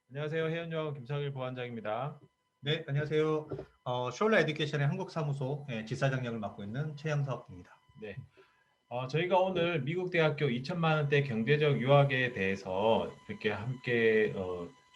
안녕하세요. 해운여고 김성일 보안장입니다. 네, 안녕하세요. 숄라 에듀케이션의 한국사무소 지사장역을 맡고 있는 최영석입니다. 네, 저희가 오늘 미국 대학교 2천만 원대 경제적 유학에 대해서 이렇게 함께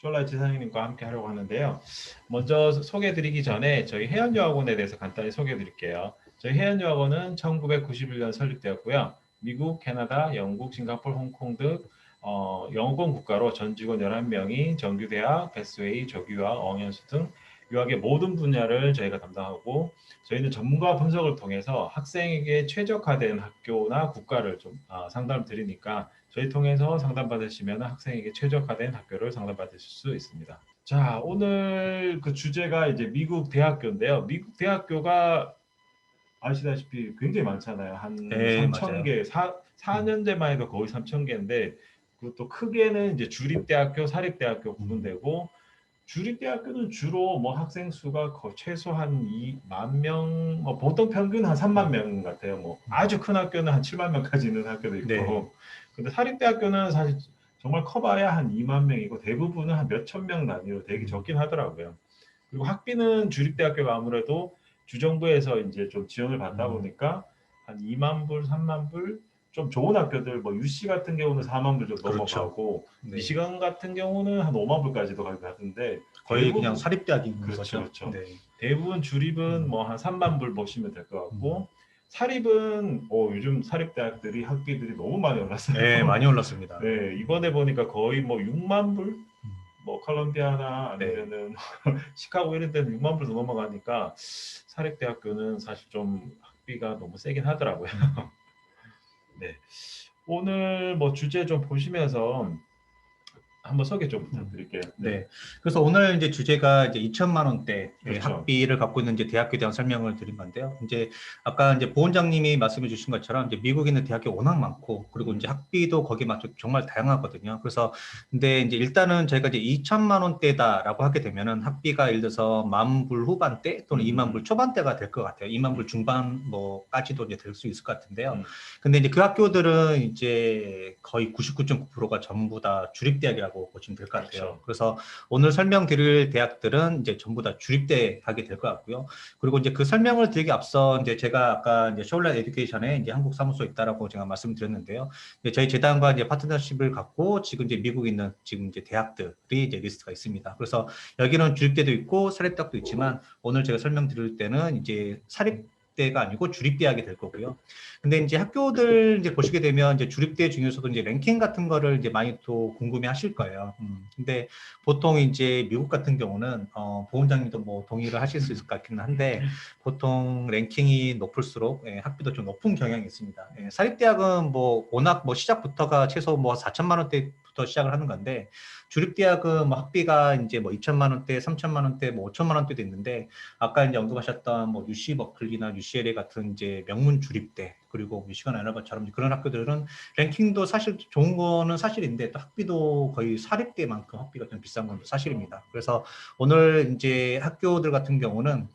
숄라 지사장님과 함께 하려고 하는데요. 먼저 소개해드리기 전에 저희 해운여학원에 대해서 간단히 소개해드릴게요. 저희 해운여학원은 1991년 설립되었고요. 미국, 캐나다, 영국, 싱가포르, 홍콩 등 영어권 국가로 전 직원 11명이 정규대학, 패스웨이, 조기유학, 어학연수 등 유학의 모든 분야를 저희가 담당하고, 저희는 전문가 분석을 통해서 학생에게 최적화된 학교나 국가를 좀 상담을 드리니까 저희 통해서 상담 받으시면 학생에게 최적화된 학교를 상담 받으실 수 있습니다. 자, 오늘 그 주제가 이제 미국 대학교인데요. 미국 대학교가 아시다시피 굉장히 많잖아요. 한 네, 3,000개, 4년제만 해도 거의 3,000개인데, 그것도 크게는 이제 주립대학교, 사립대학교 구분되고, 주립대학교는 주로 뭐 학생 수가 최소한 2만 명, 뭐 보통 평균 한 3만 명 같아요. 뭐 아주 큰 학교는 한 7만 명까지 있는 학교도 있고. 네. 근데 사립대학교는 사실 정말 커봐야 한 2만 명이고 대부분은 한 몇천 명 단위로 되게 적긴 하더라고요. 그리고 학비는 주립대학교가 아무래도 주정부에서 이제 좀 지원을 받다 보니까 한 2만 불, 3만 불, 좀 좋은 학교들 뭐 UC 같은 경우는 4만 불 좀 그렇죠. 넘어가고, 네. 미시간 같은 경우는 한 5만 불까지도 가던데 거의 그냥 사립대학인 그렇죠, 거죠. 그렇죠. 네. 대부분 주립은 뭐 한 3만 불 보시면 될 것 같고, 사립은 요즘 사립대학들이 학비들이 너무 많이 올랐어요. 네, 많이 올랐습니다. 네, 이번에 보니까 거의 뭐 6만 불, 뭐 컬럼비아나 아니면은 시카고 이런 데는 6만 불도 넘어가니까 사립대학교는 사실 좀 학비가 너무 세긴 하더라고요. 네, 오늘 뭐 주제 좀 보시면서 한번 소개 좀 부탁드릴게요. 네. 그래서 오늘 이제 주제가 이제 2천만 원대 그렇죠. 학비를 갖고 있는 이제 대학교에 대한 설명을 드린 건데요. 이제 아까 이제 보원장님이 말씀해 주신 것처럼 이제 미국에 있는 대학교 워낙 많고, 그리고 이제 학비도 거기에 맞춰 정말 다양하거든요. 그래서 근데 이제 일단은 저희가 이제 2천만 원대다라고 하게 되면은 학비가 예를 들어서 1만 불 후반대 또는 2만 불 초반대가 될 것 같아요. 2만 불 중반 뭐까지도 이제 될 수 있을 것 같은데요. 근데 이제 그 학교들은 이제 거의 99.9%가 전부 다 주립대학이라고 보시면 될 것 같아요. 그렇죠. 그래서 오늘 설명드릴 대학들은 이제 전부 다 주립대학이 될 것 같고요. 그리고 이제 그 설명을 드리기 앞서 이제 제가 아까 이제 숄라 에듀케이션에 이제 한국 사무소 있다라고 제가 말씀드렸는데요. 이제 저희 재단과 이제 파트너십을 갖고 지금 이제 미국에 있는 지금 이제 대학들이 이제 리스트가 있습니다. 그래서 여기는 주립대도 있고 사립대학도 있지만 오늘 제가 설명드릴 때는 이제 사립대가 아니고 주립대학이 될 거고요. 근데 이제 학교들 이제 보시게 되면 이제 주립대 중에서도 이제 랭킹 같은 거를 이제 많이 또 궁금해 하실 거예요. 근데 보통 이제 미국 같은 경우는 보원장님도 뭐 동의를 하실 수 있을 것 같기는 한데, 보통 랭킹이 높을수록 학비도 좀 높은 경향이 있습니다. 사립대학은 뭐 워낙 뭐 시작부터가 최소 뭐 4천만 원대부터 시작을 하는 건데, 주립대학은 뭐 학비가 이제 뭐 2천만 원대, 3천만 원대, 뭐 5천만 원대도 있는데, 아까 이제 언급하셨던 뭐 UC 버클리나 UCLA 같은 이제 명문 주립대, 그리고 미시건 애너버처럼 그런 학교들은 랭킹도 사실 좋은 거는 사실인데 또 학비도 거의 사립대만큼 학비가 좀 비싼 건 사실입니다. 그래서 오늘 이제 학교들 같은 경우는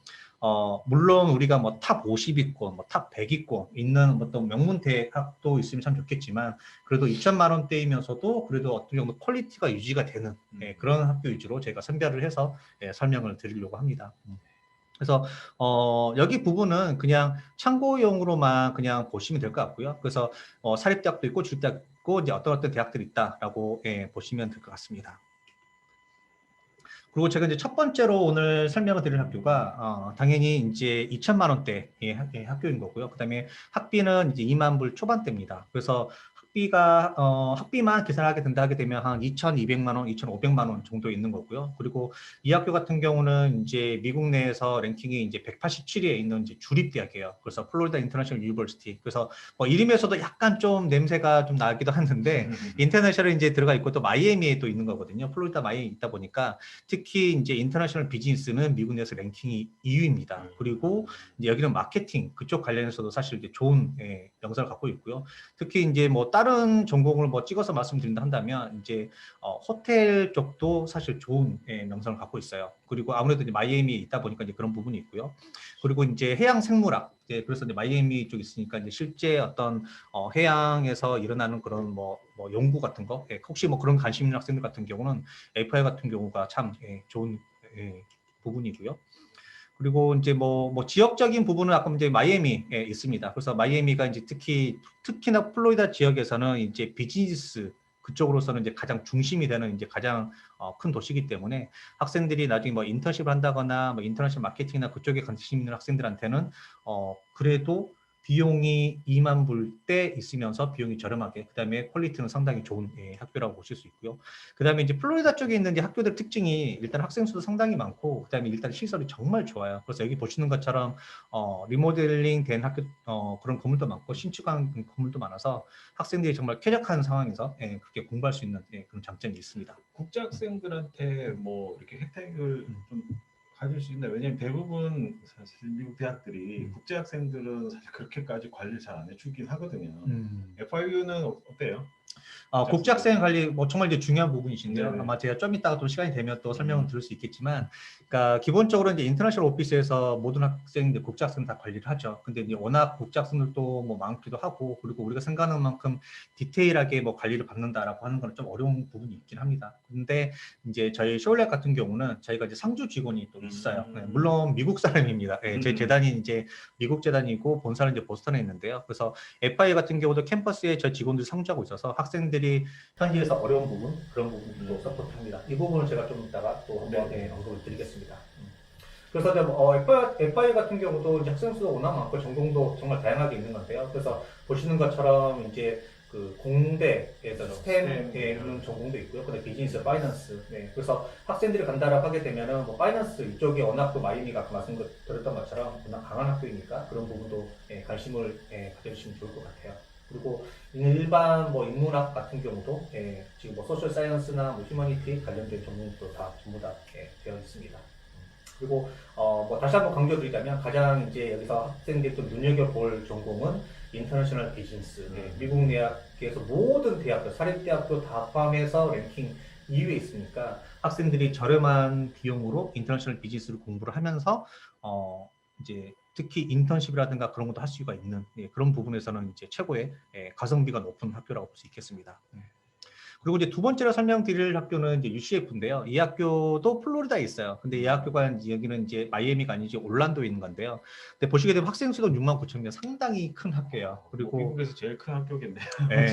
물론 우리가 뭐 탑 50위권, 뭐 탑 100위권 있는 어떤 명문 대학도 있으면 참 좋겠지만, 그래도 2천만 원대이면서도 그래도 어떤 정도 퀄리티가 유지가 되는 그런 학교 위주로 제가 선별을 해서 설명을 드리려고 합니다. 그래서 여기 부분은 그냥 참고용으로만 그냥 보시면 될 것 같고요. 그래서 사립대학도 있고 주립대학도 있고 이제 어떤 대학들이 있다라고 보시면 될 것 같습니다. 그리고 제가 이제 첫 번째로 오늘 설명을 드릴 학교가 당연히 이제 2천만 원대 학교인 거고요. 그다음에 학비는 이제 2만 불 초반대입니다. 그래서 학비만 계산하게 된다 하게 되면 한 2,200만 원, 2,500만 원 정도 있는 거고요. 그리고 이 학교 같은 경우는 이제 미국 내에서 랭킹이 이제 187위에 있는 이제 주립대학이에요. 그래서 플로리다 인터내셔널 유니버시티. 그래서 뭐 이름에서도 약간 좀 냄새가 좀 나기도 하는데 인터내셔널 이제 들어가 있고 또 마이애미에 또 있는 거거든요. 플로리다 마이애미 있다 보니까 특히 이제 인터내셔널 비즈니스는 미국 내에서 랭킹이 2위입니다. 그리고 이제 여기는 마케팅 그쪽 관련해서도 사실 이제 좋은 영상을 갖고 있고요. 특히 이제 뭐 다른 전공을 뭐 찍어서 말씀드린다 한다면 이제 호텔 쪽도 사실 좋은 명성을 갖고 있어요. 그리고 아무래도 이제 마이애미에 있다 보니까 이제 그런 부분이 있고요. 그리고 이제 해양 생물학, 이제 그래서 이제 마이애미 쪽에 있으니까 이제 실제 어떤 해양에서 일어나는 그런 뭐 연구 같은 거, 혹시 뭐 그런 관심 있는 학생들 같은 경우는 FI 같은 경우가 참 좋은 부분이고요. 그리고 이제 뭐 지역적인 부분은 아까 이제 마이애미에 있습니다. 그래서 마이애미가 이제 특히나 플로리다 지역에서는 이제 비즈니스 그쪽으로서는 이제 가장 중심이 되는 이제 가장 큰 도시이기 때문에 학생들이 나중에 뭐 인턴십을 한다거나 뭐 인터내셔널 마케팅이나 그쪽에 관심 있는 학생들한테는 그래도 비용이 2만 불대 있으면서 비용이 저렴하게, 그다음에 퀄리티는 상당히 좋은 학교라고 보실 수 있고요. 그다음에 이제 플로리다 쪽에 있는 이제 학교들 특징이 일단 학생 수도 상당히 많고, 그다음에 일단 시설이 정말 좋아요. 그래서 여기 보시는 것처럼 리모델링 된 학교 그런 건물도 많고 신축한 건물도 많아서 학생들이 정말 쾌적한 상황에서 그렇게 공부할 수 있는 그런 장점이 있습니다. 국제 학생들한테 뭐 이렇게 혜택을 좀 가질 수 있나? 왜냐면 대부분 사실 미국 대학들이 국제 학생들은 사실 그렇게까지 관리를 잘 안 해주긴 하거든요. FIU는 어때요? 국제학생 관리 뭐 정말 이제 중요한 부분이신데요. 네네. 아마 제가 좀 이따가 또 시간이 되면 또 설명을 드릴 수 있겠지만, 그러니까 기본적으로 이제 인터내셔널 오피스에서 모든 학생들 국제학생 다 관리를 하죠. 근데 이제 워낙 국제학생들도 뭐 많기도 하고, 그리고 우리가 생각하는 만큼 디테일하게 뭐 관리를 받는다라고 하는 건 좀 어려운 부분이 있긴 합니다. 근데 이제 저희 쇼울렛 같은 경우는 저희가 이제 상주 직원이 또 있어요. 물론 미국 사람입니다. 제 재단이 이제 미국 재단이고 본사는 이제 보스턴에 있는데요. 그래서 FI 같은 경우도 캠퍼스에 저희 직원들이 상주하고 있어서 학생들이 현지에서 어려운 부분, 그런 부분도 서포트합니다. 이 부분을 제가 좀 이따가 또 한번 언급을 드리겠습니다. 그래서 FI 같은 경우도 이제 학생 수도 워낙 많고 전공도 정말 다양하게 있는 건데요. 그래서 보시는 것처럼 이제 그 공대에서 스템에 하는 전공도 있고요. 근데 비즈니스, 파이낸스. 그래서 학생들이 간다라고 하게 되면은 뭐 파이낸스 이쪽이 워낙 또 마이애미가 아까 말씀드렸던 것처럼 워낙 강한 학교이니까 그런 부분도 관심을 가져주시면 좋을 것 같아요. 그리고 일반 뭐 인문학 같은 경우도 지금 뭐 소셜 사이언스나 뭐 휴머니티 관련된 전공도 다 전부 다 되어 있습니다. 그리고 뭐 다시 한번 강조드리자면 가장 이제 여기서 학생들이 좀 눈여겨볼 전공은 인터내셔널 비즈니스. 미국 내학에서 모든 대학교, 사립대학교 다 포함해서 랭킹 2위에 있으니까 학생들이 저렴한 비용으로 인터내셔널 비즈니스를 공부를 하면서 이제 특히 인턴십이라든가 그런 것도 할 수가 있는 그런 부분에서는 이제 최고의 가성비가 높은 학교라고 볼 수 있겠습니다. 그리고 이제 두 번째로 설명드릴 학교는 이제 UCF인데요. 이 학교도 플로리다에 있어요. 근데 이 학교가 여기는 이제 마이애미가 아니지 올란도에 있는 건데요. 근데 보시게 되면 학생 수도 6만 9천 명, 상당히 큰 학교예요. 그리고 미국에서 제일 큰 학교겠네요.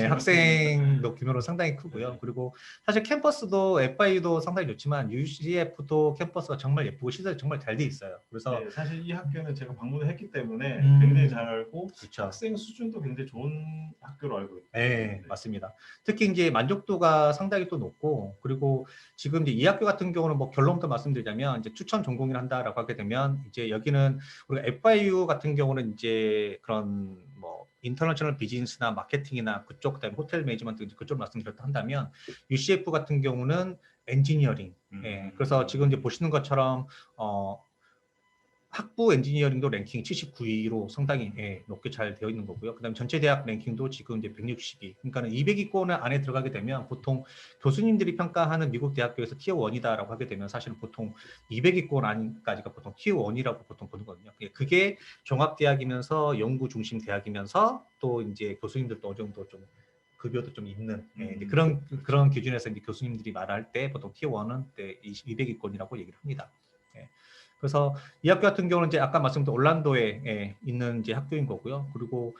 학생도 규모로 상당히 크고요. 그리고 사실 캠퍼스도 FIU도 상당히 좋지만 UCF도 캠퍼스가 정말 예쁘고 시설이 정말 잘 돼 있어요. 그래서 사실 이 학교는 제가 방문을 했기 때문에 굉장히 잘 알고 그렇죠. 학생 수준도 굉장히 좋은 학교로 알고 있어요. 네, 맞습니다. 특히 이제 만족도가 상당히 또 높고, 그리고 지금 이제 이 학교 같은 경우는 뭐 결론부터 말씀드리자면 이제 추천 전공을 한다라고 하게 되면 이제 여기는 우리가 FIU 같은 경우는 이제 그런 뭐 인터내셔널 비즈니스나 마케팅이나 그쪽, 그다음에 호텔 매니지먼트 그쪽 말씀드렸다 한다면 UCF 같은 경우는 엔지니어링. 그래서 지금 이제 보시는 것처럼 학부 엔지니어링도 랭킹 79위로 상당히 높게 잘 되어 있는 거고요. 그다음 전체 대학 랭킹도 지금 이제 160위. 그러니까는 200위권 안에 들어가게 되면 보통 교수님들이 평가하는 미국 대학교에서 티어 1이다라고 하게 되면 사실은 보통 200위권 안까지가 보통 티어 1이라고 보통 보는거든요. 그게 종합 대학이면서 연구 중심 대학이면서 또 이제 교수님들도 어느 정도 좀 급여도 좀 있는 그런 기준에서 이제 교수님들이 말할 때 보통 티어 1은 200위권이라고 얘기를 합니다. 그래서 이 학교 같은 경우는 이제 아까 말씀드린 올란도에 있는 이제 학교인 거고요. 그리고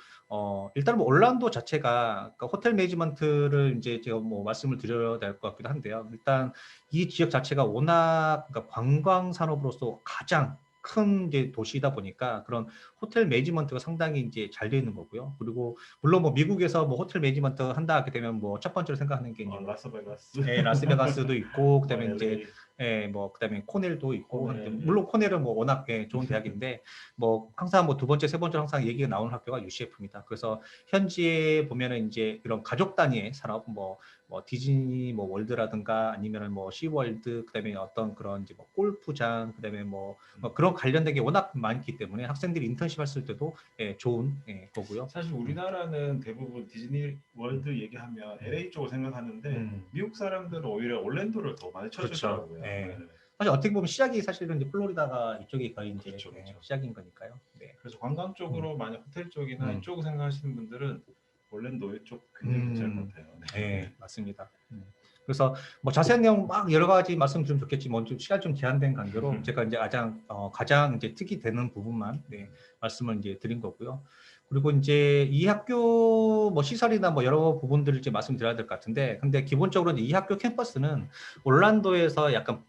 일단 뭐 올란도 자체가 그러니까 호텔 매니지먼트를 이제 제가 뭐 말씀을 드려야 될 것 같기도 한데요. 일단 이 지역 자체가 워낙 그러니까 관광 산업으로서 가장 큰 이제 도시이다 보니까 그런 호텔 매니지먼트가 상당히 이제 잘 되어 있는 거고요. 그리고 물론 뭐 미국에서 뭐 호텔 매니지먼트 한다 하게 되면 뭐 첫 번째로 생각하는 게 라스베가스, 라스베가스도 있고 그다음에 이제 LA. 뭐 그다음에 코넬도 있고 물론 코넬은 뭐 워낙 좋은 대학인데 뭐 항상 뭐 두 번째 세 번째로 항상 얘기가 나오는 학교가 UCF입니다. 그래서 현지에 보면은 이제 이런 가족 단위의 산업 뭐 뭐 디즈니 뭐 월드라든가 아니면은 뭐 시월드, 그다음에 어떤 그런 이제 뭐 골프장, 그다음에 뭐 그런 관련된 게 워낙 많기 때문에 학생들이 인턴십 했을 때도 좋은 거고요. 사실 우리나라는 대부분 디즈니 월드 얘기하면 LA 쪽을 생각하는데 미국 사람들은 오히려 올랜도를 더 많이 그렇죠. 쳐주더라고요. 예. 네. 사실 어떻게 보면 시작이 사실은 이제 플로리다가 이쪽이 거의 이제 그렇죠, 그렇죠. 시작인 거니까요. 네. 그래서 관광 쪽으로 만약 호텔 쪽이나 음. 이쪽 생각하시는 분들은 올랜도 이쪽 굉장히 괜찮을 것 같아요. 네, 맞습니다. 그래서 뭐 자세한 내용 막 여러 가지 말씀드리면 좋겠지만 좀 시간 좀 제한된 관계로 제가 이제 가장 이제 특이 되는 부분만 말씀을 이제 드린 거고요. 그리고 이제 이 학교 뭐 시설이나 뭐 여러 부분들을 이제 말씀드려야 될 것 같은데, 근데 기본적으로 이 학교 캠퍼스는 올란도에서 약간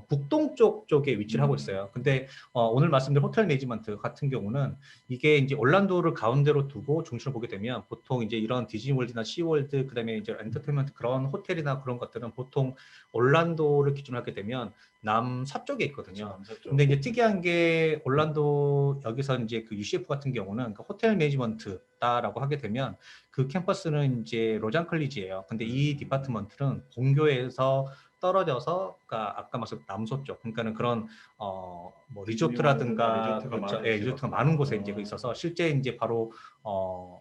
북동쪽 쪽에 위치를 하고 있어요. 근데 오늘 말씀드린 호텔 매니지먼트 같은 경우는 이게 이제 올란도를 가운데로 두고 중심을 보게 되면 보통 이제 이런 디즈니월드나 시월드, 그다음에 이제 엔터테인먼트 그런 호텔이나 그런 것들은 보통 올란도를 기준으로 하게 되면 남서쪽에 있거든요. 남서쪽. 근데 이제 특이한 게 올란도 여기서 이제 그 UCF 같은 경우는 그 호텔 매니지먼트다라고 하게 되면 그 캠퍼스는 이제 로잔클리지예요. 근데 이 디파트먼트는 본교에서 떨어져서, 그러니까 아까 말씀 남서쪽, 그러니까는 그런 뭐 리조트라든가 리조트가 그렇죠, 많은 리조트가 많은 곳에 이제 있어서 실제 이제 바로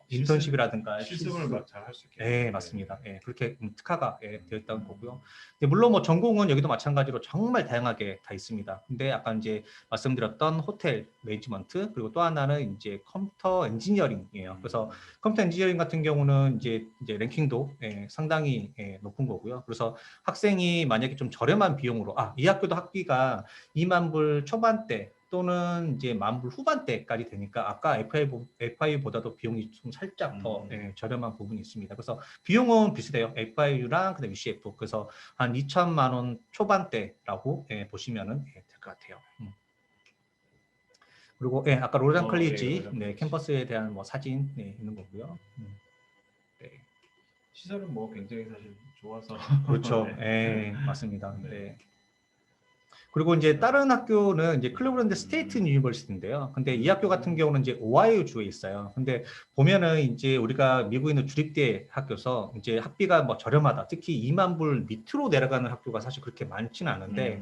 인턴십이라든가 실습을 막 잘 할 수 있게. 네, 맞습니다. 그렇게 특화가 되어 있다는 거고요. 근데 물론 뭐 전공은 여기도 마찬가지로 정말 다양하게 다 있습니다. 근데 아까 이제 말씀드렸던 호텔 매니지먼트, 그리고 또 하나는 이제 컴퓨터 엔지니어링이에요. 그래서 컴퓨터 엔지니어링 같은 경우는 이제 랭킹도 상당히 높은 거고요. 그래서 학생이 만약에 좀 저렴한 비용으로, 이 학교도 학비가 2만 불 초반대 또는 이제 1만 불 후반대까지 되니까 아까 FIU보다도 비용이 좀 살짝 더 저렴한 부분이 있습니다. 그래서 비용은 비슷해요. FIU랑 그다음 UCF. 그래서 한 2천만 원 초반대라고 보시면은 될 것 같아요. 그리고 아까 로잔클리지 캠퍼스에 대한 뭐 사진 있는 거고요. 시설은 뭐 굉장히 사실 좋아서. 그렇죠. 맞습니다. 네. 그리고 이제 다른 학교는 이제 클리브랜드 스테이트 유니버시티인데요. 근데 이 학교 같은 경우는 이제 오하이오 주에 있어요. 근데 보면은 이제 우리가 미국에 있는 주립대 학교서 이제 학비가 뭐 저렴하다. 특히 2만 불 밑으로 내려가는 학교가 사실 그렇게 많지는 않은데,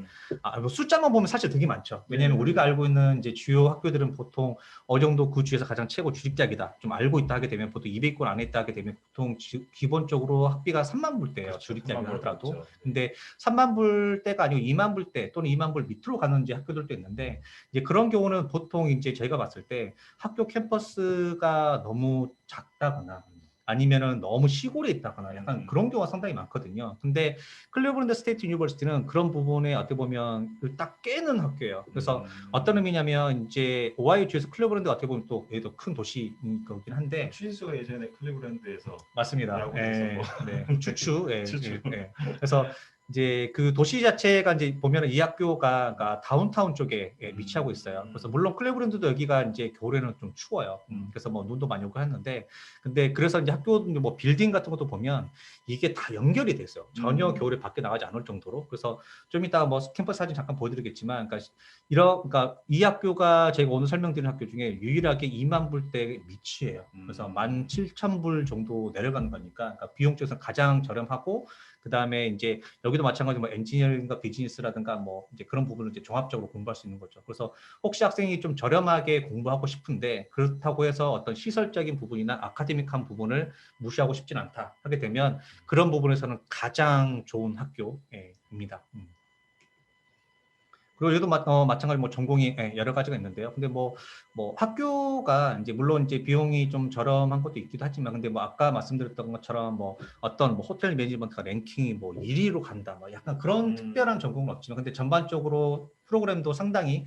뭐 숫자만 보면 사실 되게 많죠. 왜냐하면 우리가 알고 있는 이제 주요 학교들은 보통 어느 정도 그 주에서 가장 최고 주립대학이다. 좀 알고 있다 하게 되면 보통 200권 안에 있다 하게 되면 보통 기본적으로 학비가 3만 불대예요. 그렇죠, 주립대학을 하더라도. 그렇죠. 근데 3만 불대가 아니고 2만 불대 또는 2만 불 밑으로 가는 이제 학교들도 있는데, 이제 그런 경우는 보통 이제 저희가 봤을 때 학교 캠퍼스가 너무 작다거나 아니면은 너무 시골에 있다거나 약간 그런 경우가 상당히 많거든요. 근데 클리브랜드 스테이트 유니버시티는 그런 부분에 어떻게 보면 딱 깨는 학교예요. 그래서 어떤 의미냐면 이제 오하이오 주에서 클리브랜드 어떻게 보면 또 얘도 큰 도시인 거긴 한데, 추인수가 예전에 클리브랜드에서 맞습니다. 추추. 그래서 이제 그 도시 자체가 이제 보면은 이 학교가 다운타운 쪽에 위치하고 있어요. 그래서 물론 클리브랜드도 여기가 이제 겨울에는 좀 추워요. 그래서 뭐 눈도 많이 오고 했는데, 근데 그래서 이제 학교 뭐 빌딩 같은 것도 보면 이게 다 연결이 돼 있어요. 전혀 겨울에 밖에 나가지 않을 정도로. 그래서 좀 이따가 뭐 캠퍼스 사진 잠깐 보여드리겠지만, 그러니까 이 학교가 제가 오늘 설명드린 학교 중에 유일하게 2만 불대 밑이에요. 그래서 17,000불 정도 내려가는 거니까, 그러니까 비용 쪽에서 가장 저렴하고, 그 다음에 이제 여기도 마찬가지로 뭐 엔지니어링과 비즈니스라든가 뭐 이제 그런 부분을 이제 종합적으로 공부할 수 있는 거죠. 그래서 혹시 학생이 좀 저렴하게 공부하고 싶은데 그렇다고 해서 어떤 시설적인 부분이나 아카데믹한 부분을 무시하고 싶진 않다 하게 되면 그런 부분에서는 가장 좋은 학교입니다. 그리고 얘도 마찬가지로 뭐 전공이 여러 가지가 있는데요. 근데 뭐 학교가 이제 물론 이제 비용이 좀 저렴한 것도 있기도 하지만, 근데 뭐 아까 말씀드렸던 것처럼 뭐 어떤 뭐 호텔 매니지먼트가 랭킹이 뭐 1위로 간다, 뭐 약간 그런 특별한 전공은 없지만, 근데 전반적으로 프로그램도 상당히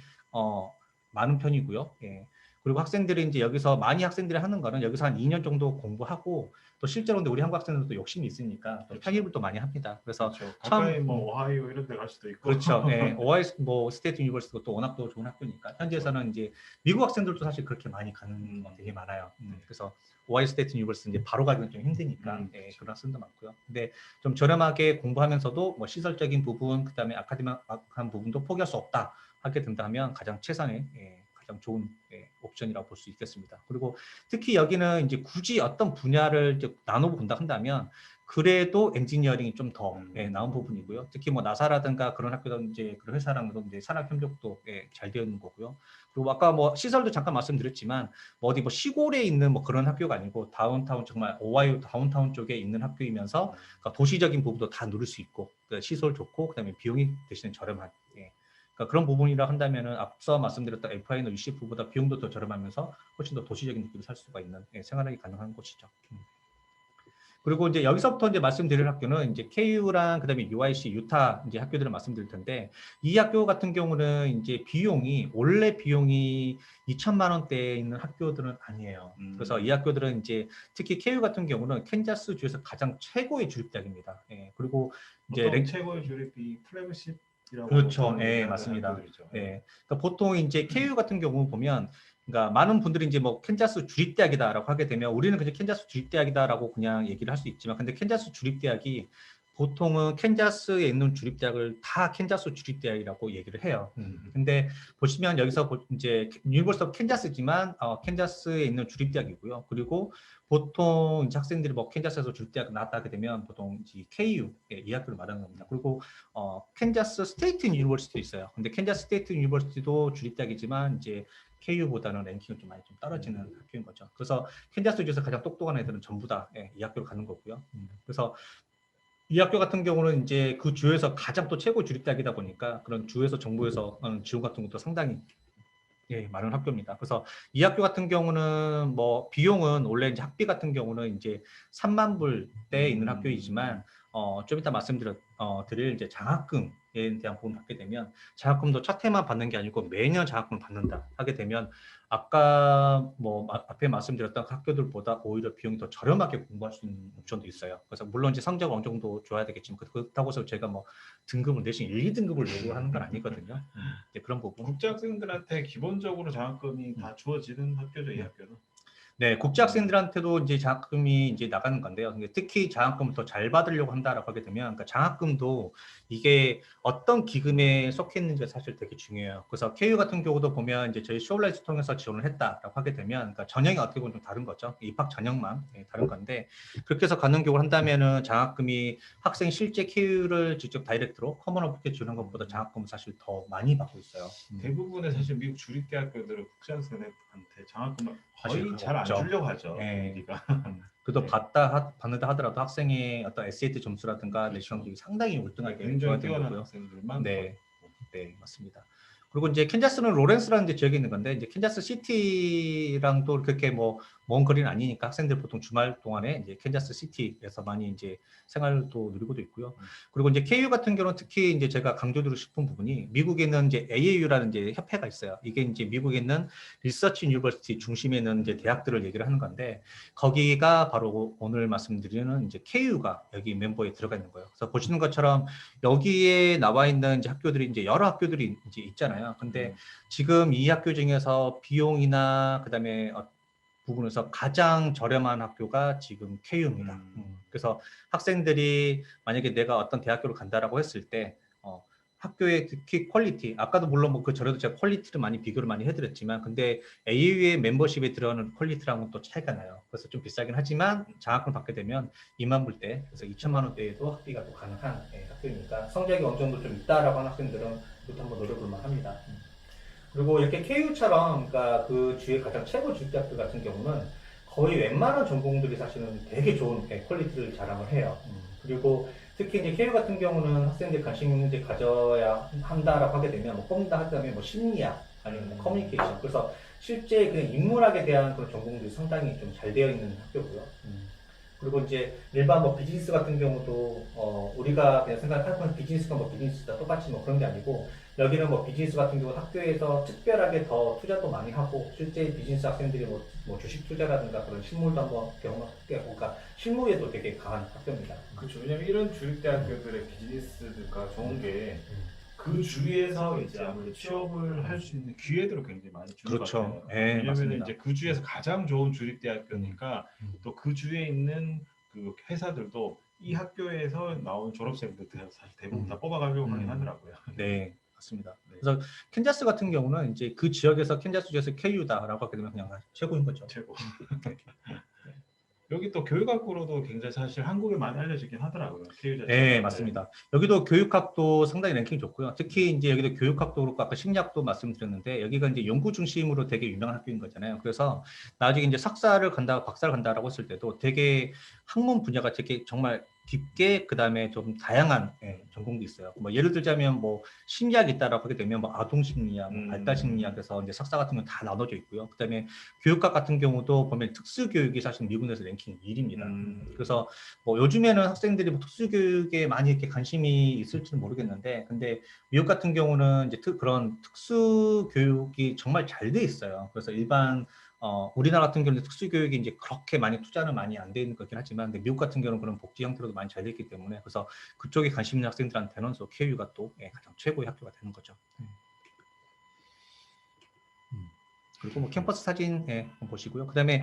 많은 편이고요. 그리고 학생들이 이제 여기서 많이 학생들이 하는 거는 여기서 한 2년 정도 공부하고, 또 실제로 근데 우리 한국 학생들도 욕심이 있으니까 또 편입을 또 많이 합니다. 그래서 가까이 뭐 오하이오 이런 데 갈 수도 있고. 그렇죠. 오하이오 뭐 스테이트 유니버시티가 또 워낙 또 좋은 학교니까 현지에서는 이제 미국 학생들도 사실 그렇게 많이 가는 거 되게 많아요. 그래서 오하이오 스테이트 유니버시티 이제 바로 가기는 좀 힘드니까 그런 학생도 많고요. 근데 좀 저렴하게 공부하면서도 뭐 시설적인 부분, 그다음에 아카데믹한 부분도 포기할 수 없다 하게 된다면 가장 최선의 가장 좋은 옵션이라고 볼 수 있겠습니다. 그리고 특히 여기는 이제 굳이 어떤 분야를 이제 나눠 본다 한다면 그래도 엔지니어링이 좀 더 나은 부분이고요. 특히 뭐 나사라든가 그런 학교든 이제 그런 회사랑도 이제 산학 협력도 잘 되어 있는 거고요. 그리고 아까 뭐 시설도 잠깐 말씀드렸지만 뭐 어디 뭐 시골에 있는 뭐 그런 학교가 아니고 다운타운 정말 오하이오 다운타운 쪽에 있는 학교이면서 그러니까 도시적인 부분도 다 누릴 수 있고 그러니까 시설 좋고 그다음에 비용이 대신에 저렴한 그러니까 그런 부분이라 한다면은 앞서 말씀드렸던 FI나 UCF보다 비용도 더 저렴하면서 훨씬 더 도시적인 느낌을 살 수가 있는 생활하기 가능한 곳이죠. 그리고 이제 여기서부터 이제 말씀드릴 학교는 이제 KU랑 그다음에 UIC, 유타 이제 학교들을 말씀드릴 텐데 이 학교 같은 경우는 이제 비용이 원래 비용이 2천만 원대에 있는 학교들은 아니에요. 그래서 이 학교들은 이제 특히 KU 같은 경우는 캔자스 주에서 가장 최고의 주립대학입니다. 그리고 이제 보통 최고의 주립이 플래그십이라고 그렇죠. 보통 예, 얘기하는 맞습니다. 학교들이죠. 예. 그러니까 보통 이제 KU 같은 경우 보면 그러니까 많은 분들이 이제 뭐 캔자스 주립대학이다라고 하게 되면 우리는 그냥 캔자스 주립대학이다라고 그냥 얘기를 할 수 있지만 근데 캔자스 주립대학이 보통은 캔자스에 있는 주립대학을 다 캔자스 주립대학이라고 얘기를 해요. 근데 보시면 여기서 이제 유니버시티 오브 캔자스지만 캔자스에 있는 주립대학이고요. 그리고 보통 이제 학생들이 뭐 캔자스에서 주립대학 나왔다 하게 되면 보통 이제 KU 이 학교를 말하는 겁니다. 그리고 캔자스 스테이트 유니버시티도 있어요. 근데 캔자스 스테이트 유니버시티도 주립대학이지만 이제 KU보다는 랭킹은 좀 많이 좀 떨어지는 학교인 거죠. 그래서 캔자스 주에서 가장 똑똑한 애들은 전부 다 이 학교로 가는 거고요. 그래서 이 학교 같은 경우는 이제 그 주에서 가장 또 최고 주립대학이다 보니까 그런 주에서 정부에서 지원 같은 것도 상당히 많은 학교입니다. 그래서 이 학교 같은 경우는 뭐 비용은 원래 이제 학비 같은 경우는 이제 3만 불대에 있는 학교이지만 좀 이따 드릴 이제 장학금에 대한 부분 받게 되면 장학금도 첫 해만 받는 게 아니고 매년 장학금을 받는다 하게 되면 아까 뭐 앞에 말씀드렸던 학교들보다 오히려 비용이 더 저렴하게 공부할 수 있는 옵션도 있어요. 그래서 물론 이제 성적 어느 정도 좋아야 되겠지만 그렇다고 해서 제가 뭐 등급을 내신 1, 2등급을 요구하는 건 아니거든요. 그런 부분. 국제 학생들한테 기본적으로 장학금이 다 주어지는 학교죠, 이 학교는. 네, 국제 학생들한테도 이제 장학금이 이제 나가는 건데요. 특히 장학금을 더 잘 받으려고 한다라고 하게 되면, 그러니까 장학금도 이게 어떤 기금에 속해 있는지가 사실 되게 중요해요. 그래서 KU 같은 경우도 보면 이제 저희 쇼라이즈 통해서 지원을 했다라고 하게 되면, 그러니까 전형이 어떻게 보면 좀 다른 거죠. 입학 전형만 다른 건데 그렇게 해서 가는 경우를 한다면은 장학금이 학생 실제 KU를 직접 다이렉트로 커먼 오프게 주는 것보다 장학금을 사실 더 많이 받고 있어요. 대부분의 사실 미국 주립대학교들은 국제 학생한테 장학금을 거의 잘 안 없죠. 주려고 하죠. 네. 분위기가. 그래도 받는다 하더라도 학생의 어떤 SAT 점수라든가 그렇죠. 내신이 상당히 월등하게 굉장히 뛰어난 거고요. 학생들만. 네, 맞습니다. 그리고 이제 캔자스는 로렌스라는 이제 지역에 있는 건데 이제 캔자스 시티랑 또 그렇게 뭐 먼 거리는 아니니까 학생들 보통 주말 동안에 이제 캔자스 시티에서 많이 이제 생활도 누리고도 있고요. 그리고 이제 KU 같은 경우는 특히 이제 제가 강조드리고 싶은 부분이 미국에 있는 이제 AAU라는 이제 협회가 있어요. 이게 이제 미국에 있는 리서치 유니버시티 중심에 있는 이제 대학들을 얘기를 하는 건데 거기가 바로 오늘 말씀드리는 이제 KU가 여기 멤버에 들어가 있는 거예요. 그래서 보시는 것처럼 여기에 나와 있는 이제 학교들이 이제 여러 학교들이 이제 있잖아요. 근데 지금 이 학교 중에서 비용이나 그다음에 부분에서 가장 저렴한 학교가 지금 KU입니다. 그래서 학생들이 만약에 내가 어떤 대학교를 간다라고 했을 때 학교의 특히 퀄리티, 아까도 물론 뭐 그 전에도 제가 퀄리티를 많이 비교를 많이 해드렸지만, 근데 AU의 멤버십에 들어가는 퀄리티랑은 또 차이가 나요. 그래서 좀 비싸긴 하지만 장학금 받게 되면 2만 불대, 그래서 2천만 원대에도 학비가 또 가능한 학교니까 성적이 어느 정도 좀 있다라고 하는 학생들은 이것도 한번 노려볼 만합니다. 그리고 이렇게 KU처럼 그러니까 그 주의 가장 최고 주립대학들 같은 경우는 거의 웬만한 전공들이 사실은 되게 좋은 퀄리티를 자랑을 해요. 그리고 특히 이제 KU 같은 경우는 학생들이 관심 있는 데 가져야 한다라고 하게 되면 뭐 뽑는다 하다면 뭐 심리학 아니면 뭐 커뮤니케이션 그래서 실제 그냥 인문학에 대한 그런 전공들이 상당히 좀 잘 되어 있는 학교고요. 그리고 이제 일반 뭐 비즈니스 같은 경우도 우리가 그냥 생각하는 비즈니스가 뭐 비즈니스다 똑같이 뭐 그런 게 아니고 여기는 뭐 비즈니스 같은 경우 학교에서 특별하게 더 투자도 많이 하고 실제 비즈니스 학생들이 뭐 주식 투자라든가 그런 실물도 한번 경험하게 그러니까 실무에도 되게 강한 학교입니다. 그렇죠. 왜냐면 이런 주립대학교들의 비즈니스가 좋은 게 그 주위에서 이제 아무래도 취업을 할 수 있는 기회들을 굉장히 많이 주는 것 같아요. 왜냐면 이제 그 주에서 가장 좋은 주립대학교니까 또 그 주에 있는 그 회사들도 이 학교에서 나온 졸업생들 사실 대부분 다 뽑아가려고 하긴 하더라고요. 네, 맞습니다. 그래서 캔자스 같은 경우는 이제 그 지역에서 캔자스 주에서 KU다라고 하게 되면 그냥 최고인 거죠. 최고. 여기 또 교육학부로도 굉장히 사실 한국에 많이 알려지긴 하더라고요. KU 자체가. 네, 맞습니다. 여기도 교육학도 상당히 랭킹이 좋고요. 특히 이제 여기도 교육학도 그렇고 아까 심리학도 말씀드렸는데 여기가 이제 연구 중심으로 되게 유명한 학교인 거잖아요. 그래서 나중에 이제 석사를 간다, 박사를 간다라고 했을 때도 되게 학문 분야가 되게 정말 깊게 그다음에 좀 다양한 전공도 있어요. 뭐 예를 들자면 뭐 심리학이 있다라고 하게 되면 뭐 아동 심리학, 뭐 발달 심리학에서 이제 석사 같은 건 다 나눠져 있고요. 그다음에 교육학 같은 경우도 보면 특수 교육이 사실 미국에서 랭킹 1위입니다. 그래서 뭐 요즘에는 학생들이 뭐 특수교육에 많이 이렇게 관심이 있을지는 모르겠는데, 근데 미국 같은 경우는 이제 그런 특수교육이 정말 잘 돼 있어요. 그래서 일반 우리나라 같은 경우는 특수교육이 이제 그렇게 많이 투자는 많이 안 돼 있는 거긴 하지만, 근데 미국 같은 경우는 그런 복지 형태로도 많이 잘 돼 있기 때문에, 그래서 그쪽에 관심 있는 학생들한테는 KU가 또 가장 최고의 학교가 되는 거죠. 그리고 뭐 캠퍼스 사진 한번 보시고요. 그다음에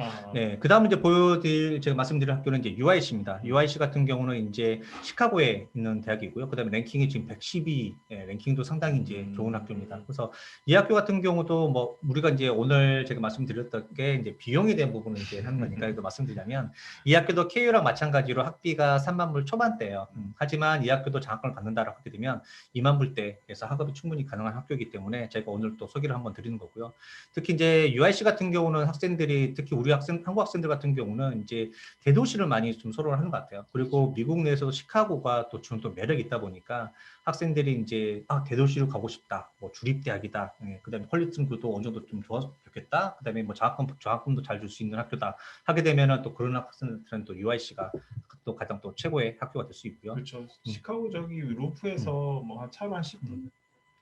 그다음 이제 보여드릴 제가 말씀드릴 학교는 이제 UIC입니다. UIC 같은 경우는 이제 시카고에 있는 대학이고요. 그다음에 랭킹이 지금 112 랭킹도 상당히 이제 좋은 학교입니다. 그래서 이 학교 같은 경우도 뭐 우리가 이제 오늘 제가 말씀드렸던 게 이제 비용에 대한 부분을 이제 하는 거니까 이거 말씀드리자면 이 학교도 KU랑 마찬가지로 학비가 3만 불 초반대예요. 하지만 이 학교도 장학금을 받는다라고 하게 되면 2만 불대에서 학업이 충분히 가능한 학교이기 때문에 제가 오늘 또 소개를 한번 드리는 거고요. 특히 이제 UIC 같은 경우는 학생들이 특히 우리 한국 학생들 같은 경우는 이제 대도시를 많이 좀 선호를 하는 것 같아요. 그리고 미국 내에서도 시카고가 또 주는 또 매력이 있다 보니까 학생들이 이제 대도시로 가고 싶다, 뭐 주립대학이다, 그다음에 퀄리티 등도 어느 정도 좀 좋겠다, 그다음에 뭐 장학금도 잘 줄 수 있는 학교다 하게 되면은 또 그런 학생들은 또 UIC가 또 가장 또 최고의 학교가 될 수 있고요. 그렇죠. 시카고 저기 루프에서 뭐 한 차로 한 10분.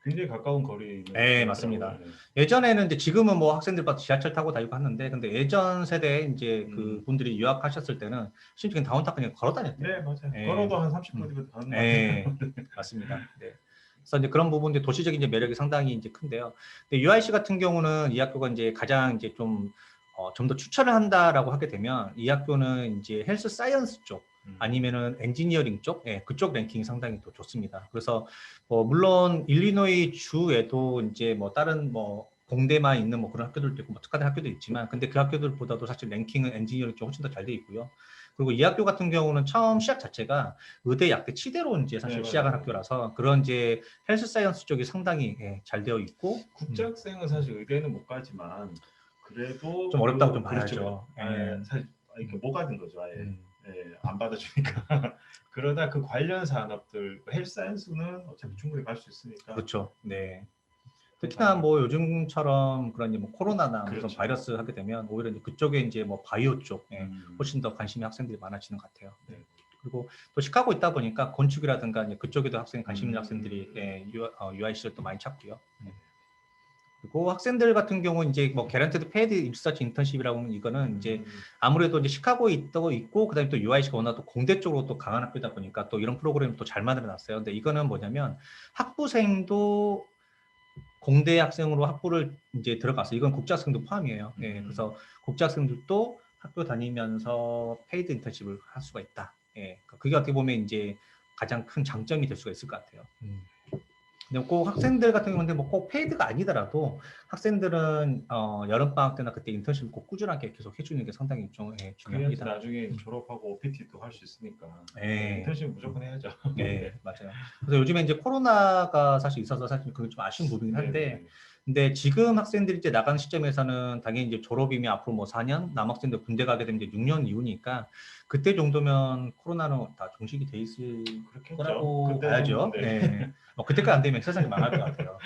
굉장히 가까운 거리에 있는. 네, 맞습니다. 예전에는 이제 지금은 뭐 학생들 지하철 타고 다니고 하는데, 근데 예전 세대 이제 그 분들이 유학하셨을 때는 심지어 다운타운 그냥 걸어 다녔대요. 네, 맞아요. 걸어도 한 30분이면 가는 것 같아요. 맞습니다. 네. 그래서 이제 그런 부분들 도시적인 이제 매력이 상당히 이제 큰데요. 근데 UIC 같은 경우는 이 학교가 이제 가장 이제 좀 더 추천을 한다라고 하게 되면 이 학교는 이제 헬스 사이언스 쪽 아니면은 엔지니어링 쪽, 그쪽 랭킹이 상당히 또 좋습니다. 그래서 물론 일리노이 주에도 이제 뭐 다른 뭐 공대만 있는 뭐 그런 학교들도 있고 뭐 특화된 학교도 있지만, 근데 그 학교들보다도 사실 랭킹은 엔지니어링 쪽 훨씬 더 잘 돼 있고요. 그리고 이 학교 같은 경우는 처음 시작 자체가 의대 약대 치대로 이제 사실 시작한 학교라서 그런 이제 헬스 사이언스 쪽이 상당히 잘 되어 있고, 국제 학생은 사실 의대는 못 가지만 그래도 좀 어렵다고 좀 봐야죠. 사실 이렇게 못 가는 거죠. 아예 안 받아주니까. 그러다 그 관련 산업들 헬스 사이언스는 어차피 충분히 갈 수 있으니까. 그렇죠. 네. 특히나 뭐 요즘처럼 그런 뭐 코로나나 그런 바이러스 하게 되면 오히려 이제 그쪽에 이제 뭐 바이오 쪽에 훨씬 더 관심이 학생들이 많아지는 것 같아요. 그리고 또 시카고 있다 보니까 건축이라든가 이제 그쪽에도 관심 있는 학생들이 UIC를 또 많이 찾고요. 그리고 학생들 같은 경우는 이제 뭐 개런티드 페이드 리서치 인턴십이라고 하는 이거는 이제 아무래도 이제 시카고에 있고 그다음에 또 UIC가 워낙 또 공대 쪽으로 또 강한 학교다 보니까 또 이런 프로그램을 또 잘 만들어 놨어요. 근데 이거는 뭐냐면 학부생도 공대 학생으로 학부를 이제 들어가서 이건 국제 학생도 포함이에요. 그래서 국제 학생들도 학교 다니면서 페이드 인턴십을 할 수가 있다. 그게 어떻게 보면 이제 가장 큰 장점이 될 수가 있을 것 같아요. 근데 꼭 학생들 같은 경우는 뭐 꼭 페이드가 아니더라도 학생들은 여름 방학 때나 그때 인턴십을 꼭 꾸준하게 계속 해주는 게 상당히 좀 중요합니다. 나중에 졸업하고 OPT도 할 수 있으니까 인턴십 무조건 해야죠. 네, 맞아요. 그래서 요즘에 이제 코로나가 사실 있어서 사실 그게 좀 아쉬운 부분이긴 한데, 근데 지금 학생들이 이제 나가는 시점에서는 당연히 이제 졸업이면 앞으로 뭐 4년, 남학생들 군대 가게 되면 이제 6년 이후니까 그때 정도면 코로나는 다 종식이 돼 있을 거라고 봐야죠. 뭐 그때까지 안 되면 세상이 망할 것 같아요.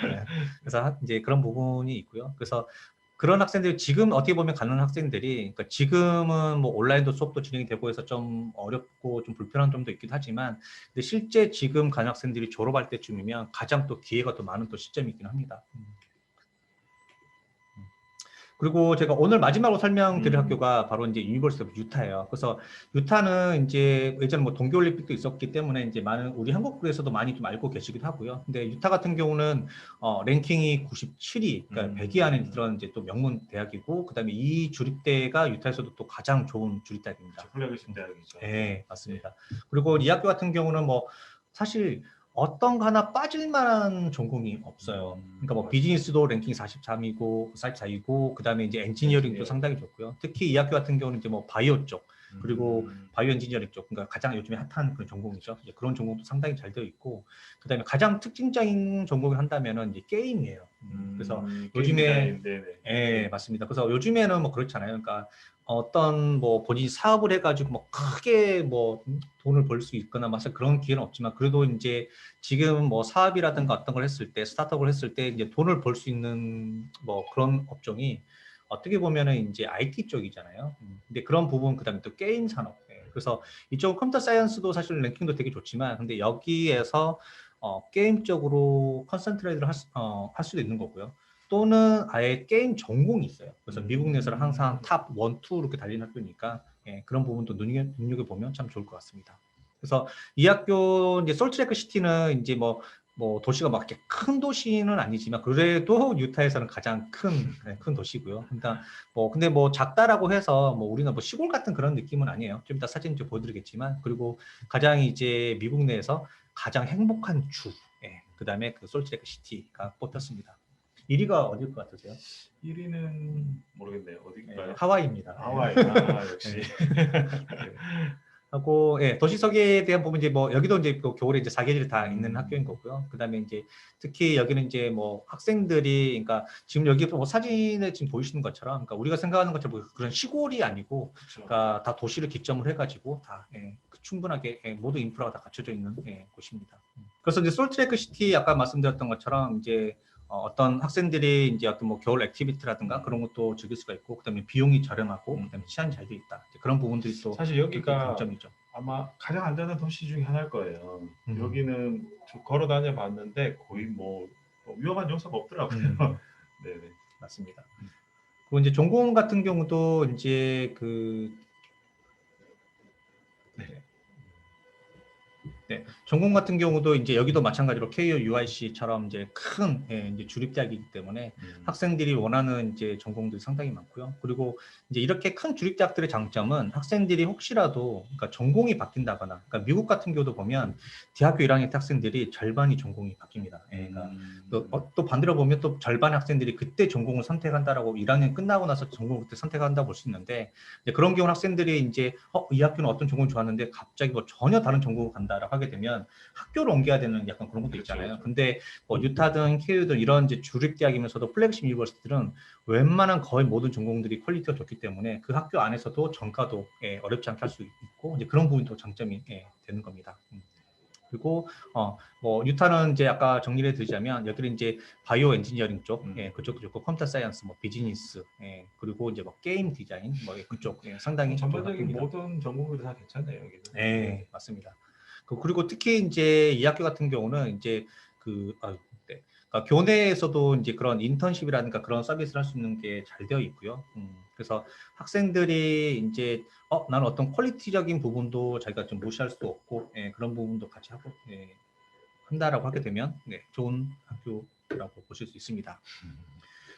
그래서 이제 그런 부분이 있고요. 그래서 그런 학생들이 지금 어떻게 보면 가는 학생들이, 그러니까 지금은 뭐 온라인도 수업도 진행이 되고 해서 좀 어렵고 좀 불편한 점도 있긴 하지만, 근데 실제 지금 가는 학생들이 졸업할 때쯤이면 가장 또 기회가 더 많은 또 시점이 있긴 합니다. 그리고 제가 오늘 마지막으로 설명드릴 학교가 바로 이제 유니버시티 오브 유타예요. 그래서 유타는 이제 예전에 뭐 동계올림픽도 있었기 때문에 이제 많은 우리 한국에서도 많이 좀 알고 계시기도 하고요. 근데 유타 같은 경우는 랭킹이 97위, 그러니까 100위 안에 들어가는 이제 또 명문 대학이고, 그다음에 이 주립대가 유타에서도 또 가장 좋은 주립대학입니다. 플래그십 대학이죠. 네, 맞습니다. 그리고 이 학교 같은 경우는 뭐 사실 어떤 거 하나 빠질 만한 전공이 없어요. 그러니까 뭐 비즈니스도 랭킹 43이고 44이고 그다음에 이제 엔지니어링도 상당히 좋고요. 특히 이 학교 같은 경우는 이제 뭐 바이오 쪽, 그리고 바이오 엔지니어링 쪽, 그러니까 가장 요즘에 핫한 그런 전공이죠. 이제 그런 전공도 상당히 잘 되어 있고, 그다음에 가장 특징적인 전공을 한다면은 이제 게임이에요. 그래서 게임 요즘에 디자인, 네네. 예, 맞습니다. 그래서 요즘에는 뭐 그렇잖아요. 그러니까 어떤 뭐 본인이 사업을 해가지고 뭐 크게 뭐 돈을 벌 수 있거나 마사 그런 기회는 없지만 그래도 이제 지금 뭐 사업이라든가 어떤 걸 했을 때 스타트업을 했을 때 이제 돈을 벌 수 있는 뭐 그런 업종이 어떻게 보면은 이제 IT 쪽이잖아요. 근데 그런 부분 그다음에 또 게임 산업. 예. 그래서 이쪽 컴퓨터 사이언스도 사실 랭킹도 되게 좋지만 근데 여기에서 게임 쪽으로 컨센트레이트를 할 수도 있는 거고요. 또는 아예 게임 전공이 있어요. 그래서 미국 내에서는 항상 탑 1, 2 이렇게 달리는 학교니까 예, 그런 부분도 눈여겨보면 참 좋을 것 같습니다. 그래서 이 학교 이제 솔트레이크 시티는 이제 뭐 도시가 막 이렇게 큰 도시는 아니지만 그래도 유타에서는 가장 큰 도시고요. 일단 뭐 근데 뭐 작다라고 해서 뭐 우리는 뭐 시골 같은 그런 느낌은 아니에요. 좀 이따 사진 좀 보여드리겠지만 그리고 가장 이제 미국 내에서 가장 행복한 주, 예, 그다음에 그 솔트레이크 시티가 뽑혔습니다. 1위가 어딜 것 같으세요? 1위는 모르겠네요. 예, 어디일까요? 하와이입니다. 하와이. 아, 역시. 네. 하고 예, 도시석에 대한 부분 이제 뭐 여기도 이제 그 겨울에 이제 사계절이 다 있는 학교인 거고요. 그다음에 이제 특히 여기는 이제 뭐 학생들이 그러니까 지금 여기 뭐 사진에 지금 보이시는 것처럼 그러니까 우리가 생각하는 것처럼 그런 시골이 아니고 그쵸. 그러니까 다 도시를 기점으로 해가지고 다 예, 충분하게 예, 모든 인프라가 다 갖춰져 있는 예, 곳입니다. 그래서 이제 솔트레이크 시티 아까 말씀드렸던 것처럼 이제 어떤 학생들이 이제 어떤 뭐 겨울 액티비티라든가 그런 것도 즐길 수가 있고 그다음에 비용이 저렴하고 그다음에 치안이 잘 돼 있다. 그런 부분들이 또 사실 되게 여기가 강점이죠. 아마 가장 안전한 도시 중에 하나일 거예요. 음. 여기는 저 걸어 다녀 봤는데 거의 뭐 위험한 요소가 없더라고요. 네네. 맞습니다. 그리고 이제 전공 같은 경우도 이제 그 네, 전공 같은 경우도 이제 여기도 마찬가지로 KU UIC처럼 이제 큰 예, 이제 주립대학이기 때문에 학생들이 원하는 이제 전공들이 상당히 많고요. 그리고 이제 이렇게 큰 주립대학들의 장점은 학생들이 혹시라도 그러니까 전공이 바뀐다거나, 그러니까 미국 같은 경우도 보면 대학교 1학년 때 학생들이 절반이 전공이 바뀝니다. 예, 그러니까 또 반대로 보면 또 절반 학생들이 그때 전공을 선택한다라고 1학년 끝나고 나서 전공을 그때 선택한다 볼 수 있는데 그런 경우 학생들이 이제 이 학교는 어떤 전공을 좋았는데 갑자기 뭐 전혀 다른 전공을 간다라고 하게 되면 학교를 옮겨야 되는 약간 그런 것도 있잖아요. 그렇죠. 근데 뭐 유타든 KU든 이런 이제 주립대학이면서도 플래그십 유니버시티들은 웬만한 거의 모든 전공들이 퀄리티가 좋기 때문에 그 학교 안에서도 전과도 예, 어렵지 않게 할 수 있고 이제 그런 부분도 장점이 예, 되는 겁니다. 그리고 뭐 유타는 이제 아까 정리를 드리자면 여기는 이제 바이오 엔지니어링 쪽, 예, 그쪽도 좋고 컴퓨터 사이언스, 뭐 비즈니스, 예, 그리고 이제 뭐 게임 디자인, 뭐 그쪽 예, 상당히 좋은 전반적인 학교입니다. 모든 전공들이 다 괜찮네요 여기는. 네, 맞습니다. 그리고 특히 이제 이 학교 같은 경우는 이제 네. 그러니까 교내에서도 이제 그런 인턴십이라든가 그런 서비스를 할 수 있는 게 잘 되어 있고요. 그래서 학생들이 이제 나는 어떤 퀄리티적인 부분도 자기가 좀 무시할 수 없고 예, 그런 부분도 같이 하고 예, 한다라고 하게 되면 네, 좋은 학교라고 보실 수 있습니다.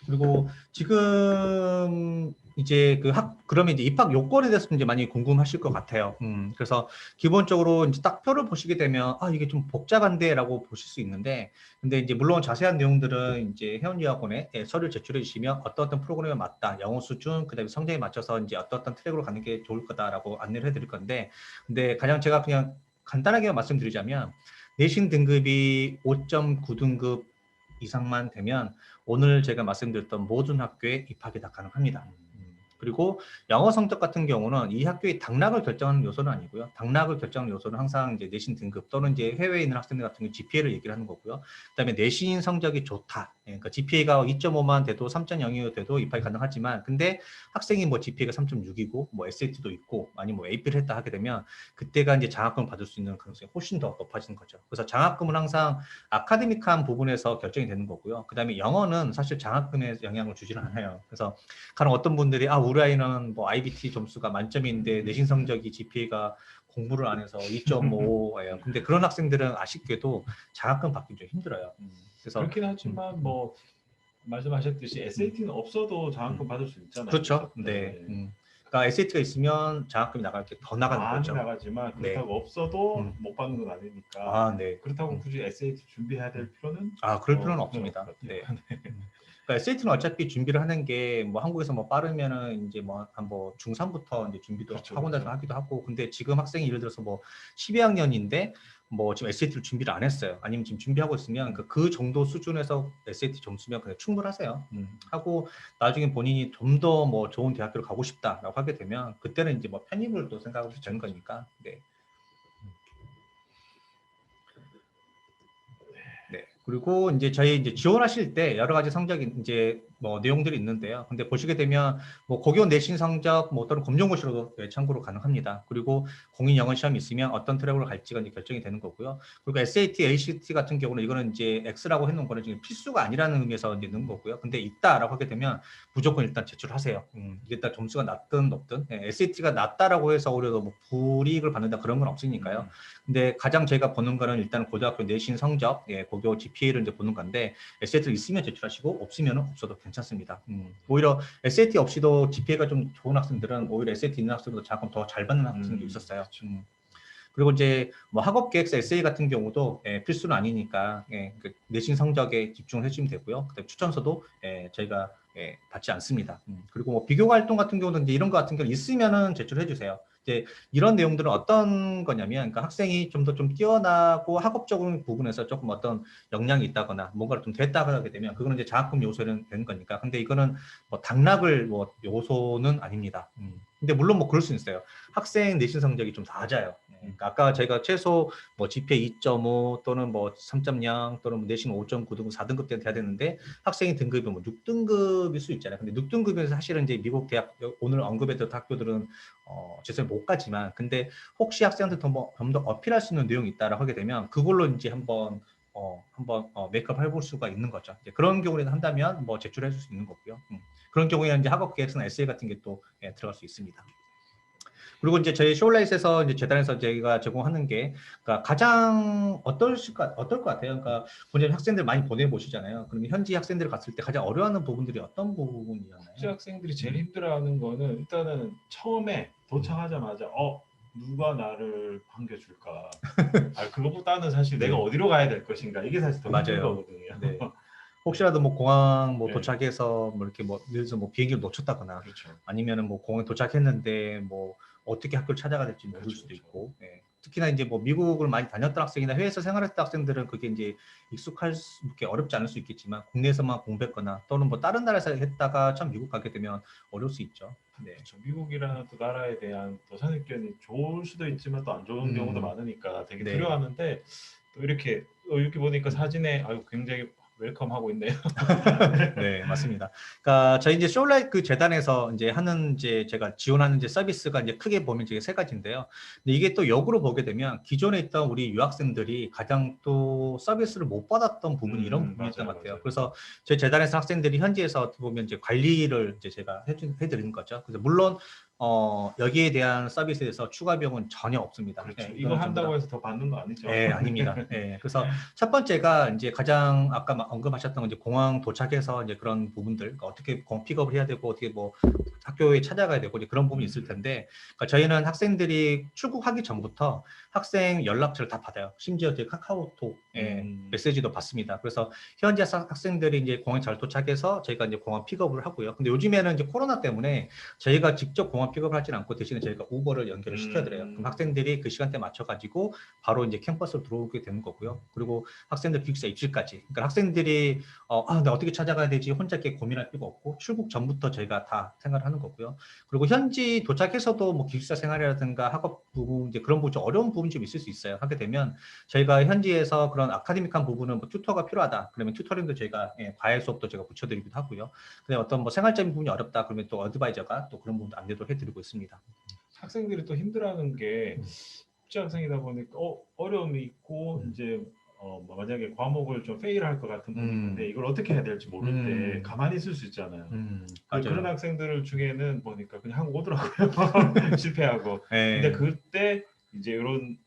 그리고 지금 이제 그러면 이제 입학 요건에 대해서 이제 많이 궁금하실 것 같아요. 그래서 기본적으로 이제 딱 표를 보시게 되면 이게 좀 복잡한데라고 보실 수 있는데, 근데 이제 물론 자세한 내용들은 이제 회원유학원에 서류를 제출해 주시면 어떤 프로그램에 맞다, 영어 수준, 그다음에 성적에 맞춰서 이제 어떤 트랙으로 가는 게 좋을 거다라고 안내를 해드릴 건데, 근데 가장 제가 그냥 간단하게 말씀드리자면 내신 등급이 5.9등급 이상만 되면 오늘 제가 말씀드렸던 모든 학교에 입학이 다 가능합니다. 그리고 영어 성적 같은 경우는 이 학교의 당락을 결정하는 요소는 아니고요. 당락을 결정하는 요소는 항상 이제 내신 등급 또는 이제 해외에 있는 학생들 같은 경우 GPA를 얘기를 하는 거고요. 그다음에 내신 성적이 좋다. 그러니까 GPA가 2.5만 돼도 3.0이 돼도 입학이 가능하지만 근데 학생이 뭐 GPA가 3.6이고 뭐 SAT도 있고 아니면 뭐 AP를 했다 하게 되면 그때가 이제 장학금을 받을 수 있는 가능성이 훨씬 더 높아지는 거죠. 그래서 장학금은 항상 아카데믹한 부분에서 결정이 되는 거고요. 그다음에 영어는 사실 장학금에 영향을 주지는 않아요. 그래서 가령 어떤 분들이 우리 아이는 뭐 IBT 점수가 만점인데 내신 성적이 GPA가 공부를 안 해서 2.5예요. 근데 그런 학생들은 아쉽게도 장학금 받기 좀 힘들어요. 그래서 그렇긴 하지만 뭐 말씀하셨듯이 SAT는 없어도 장학금 받을 수 있잖아요. 그렇죠. 그죠? 네. 그러니까 SAT가 있으면 장학금이 나갈 게 더 나가는 많이 거죠. 나가지만 네. 그렇다고 없어도 못 받는 건 아니니까 네. 그렇다고 굳이 SAT 준비해야 될 필요는 그럴 필요는 필요는 없습니다. 없을 것 네. 같아요. 그러니까 그러니까 SAT는 어차피 준비를 하는 게 뭐 한국에서 뭐 빠르면은 이제 뭐 한 뭐 중3부터 이제 준비도 그렇죠, 하고 나서 그렇죠. 하기도 하고 근데 지금 학생이 예를 들어서 뭐 12학년인데 뭐 지금 SAT를 준비를 안 했어요. 아니면 지금 준비하고 있으면 그 정도 수준에서 SAT 점수면 그냥 충분하세요. 하고 나중에 본인이 좀 더 뭐 좋은 대학교를 가고 싶다라고 하게 되면 그때는 이제 뭐 편입을 또 생각하면 되는 거니까. 네. 네. 그리고 이제 저희 이제 지원하실 때 여러 가지 성적이 이제 뭐 내용들이 있는데요. 근데 보시게 되면 뭐 고교 내신 성적 뭐 또는 검정고시로도 참고로 가능합니다. 그리고 공인 영어 시험이 있으면 어떤 트랙으로 갈지가 이제 결정이 되는 거고요. 그리고 SAT, ACT 같은 경우는 이거는 이제 X라고 해놓은 거는 지금 필수가 아니라는 의미에서 이제 넣은 거고요. 근데 있다라고 하게 되면 무조건 일단 제출하세요. 이게 일단 점수가 낮든 높든 SAT가 낮다라고 해서 오히려 뭐 불이익을 받는다 그런 건 없으니까요. 근데 가장 제가 보는 거는 일단 고등학교 내신 성적, 고교 GPA를 이제 보는 건데 SAT를 있으면 제출하시고 없으면 없어도 괜찮습니다. 오히려 SAT 없이도 GPA가 좀 좋은 학생들은 오히려 SAT 있는 학생보다 장학금 더 잘 받는 학생도 있었어요. 그렇죠. 그리고 이제 뭐 학업 계획서 에세이 같은 경우도 필수는 아니니까 그 내신 성적에 집중을 해주시면 되고요. 그다음에 추천서도 저희가 받지 않습니다. 그리고 뭐 비교 활동 같은 경우는 이제 이런 거 같은 경우 있으면은 제출해 주세요. 이제 이런 내용들은 어떤 거냐면, 그러니까 학생이 좀 더 좀 뛰어나고 학업적인 부분에서 조금 어떤 역량이 있다거나 뭔가를 좀 됐다고 하게 되면 그거는 이제 장학금 요소는 되는 거니까. 근데 이거는 뭐 당락을 뭐 요소는 아닙니다. 근데 물론 뭐 그럴 수 있어요. 학생 내신 성적이 좀 낮아요. 그러니까 아까 저희가 최소 뭐 GPA 2.5 또는 뭐 3.0 또는 뭐 내신 5.9등급 4등급 돼야 되는데 학생이 등급이 뭐 6등급일 수 있잖아요. 근데 6등급에서 사실은 이제 미국 대학 오늘 언급했던 학교들은 죄송히 못 가지만 근데 혹시 학생한테 좀 더 어필할 수 있는 내용이 있다라고 하게 되면 그걸로 이제 한번 메이크업 해볼 수가 있는 거죠. 이제 그런 경우에는 한다면 뭐 제출해 줄 수 있는 거고요. 그런 경우에는 이제 학업 계획서나 에세이 같은 게 또 들어갈 수 있습니다. 그리고 이제 저희 쇼라이트에서 이제 재단에서 저희가 제공하는 게 그러니까 가장 어떨 것 같아요. 그러니까 본인 학생들 많이 보내보시잖아요. 그러면 현지 학생들 갔을 때 가장 어려워하는 부분들이 어떤 부분이었나요? 현지 학생들이 제일 힘들어하는 거는 일단은 처음에 도착하자마자 누가 나를 반겨줄까? 그것보다는 사실 내가 네. 어디로 가야 될 것인가 이게 사실 더 힘든 맞아요. 거거든요. 네. 혹시라도 뭐 공항 뭐 네. 도착해서 뭐 이렇게 뭐 예를 들어서 뭐 비행기를 놓쳤다거나 그렇죠. 아니면은 뭐 공항에 도착했는데 뭐 어떻게 학교를 찾아가야 될지 모를 그렇죠, 수도 그렇죠. 있고 특히나 이제 뭐 미국을 많이 다녔던 학생이나 해외에서 생활했던 학생들은 그게 이제 이렇게 어렵지 않을 수 있겠지만 국내에서만 공부했거나 또는 뭐 다른 나라에서 했다가 참 미국 가게 되면 어려울 수 있죠. 네. 그렇죠. 미국이라는 또 나라에 대한 또 선입견이 좋을 수도 있지만 또 안 좋은 경우도 많으니까 되게 네. 두려워하는데 또 이렇게 보니까 사진에 굉장히 웰컴하고 있네요. 네, 맞습니다. 그러니까 저희 이제 쇼라이트 그 재단에서 이제 하는 이제 제가 지원하는 이제 서비스가 이제 크게 보면 이제 세 가지인데요. 근데 이게 또 역으로 보게 되면 기존에 있던 우리 유학생들이 가장 또 서비스를 못 받았던 부분이 이런 부분이었던 것 같아요. 맞아요. 그래서 저희 재단에서 학생들이 현지에서 어떻게 보면 이제 관리를 이제 제가 해드리는 거죠. 그래서 물론 여기에 대한 서비스에 대해서 추가 비용은 전혀 없습니다. 그렇죠. 이거 이거는 전부 한다고 다 해서 더 받는 거 아니죠? 아닙니다. 그래서 첫 번째가 이제 가장 아까 언급하셨던 이제 공항 도착해서 이제 그런 부분들, 그러니까 어떻게 픽업을 해야 되고 어떻게 뭐 학교에 찾아가야 되고 이제 그런 부분이 있을 텐데, 그러니까 저희는 학생들이 출국하기 전부터 학생 연락처를 다 받아요. 심지어 제 카카오톡 메시지도 받습니다. 그래서 현지 학생들이 이제 공항에 잘 도착해서 저희가 이제 공항 픽업을 하고요. 근데 요즘에는 이제 코로나 때문에 저희가 직접 공항 픽업을 하지는 않고 대신에 저희가 우버를 연결을 시켜드려요. 그럼 학생들이 그 시간대 맞춰가지고 바로 이제 캠퍼스로 들어오게 되는 거고요. 그리고 학생들 기숙사 입실까지. 그러니까 학생들이 나 어떻게 찾아가야 되지 혼자 이렇게 고민할 필요가 없고 출국 전부터 저희가 다 생각을 하는 거고요. 그리고 현지 도착해서도 뭐 기숙사 생활이라든가 학업 부분 이제 그런 부분 좀 어려운 부분이 좀 있을 수 있어요. 하게 되면 저희가 현지에서 그런 아카데믹한 부분은 뭐 튜터가 필요하다. 그러면 튜터링도 저희가 과외 수업도 제가 붙여드리기도 하고요. 근데 어떤 뭐 생활적인 부분이 어렵다. 그러면 또 어드바이저가 또 그런 부분도 안내도 해드리고 있습니다. 학생들이 또 힘들어하는 게 국제 학생이다 보니까 어려움이 있고 이제 뭐 만약에 과목을 좀 페일할 것 같은 분이 있는데 이걸 어떻게 해야 될지 모를 때 가만히 있을 수 있잖아요. 그런 학생들 중에는 보니까 그냥 한국 오더라고요. 실패하고. 근데 그때 이제 이런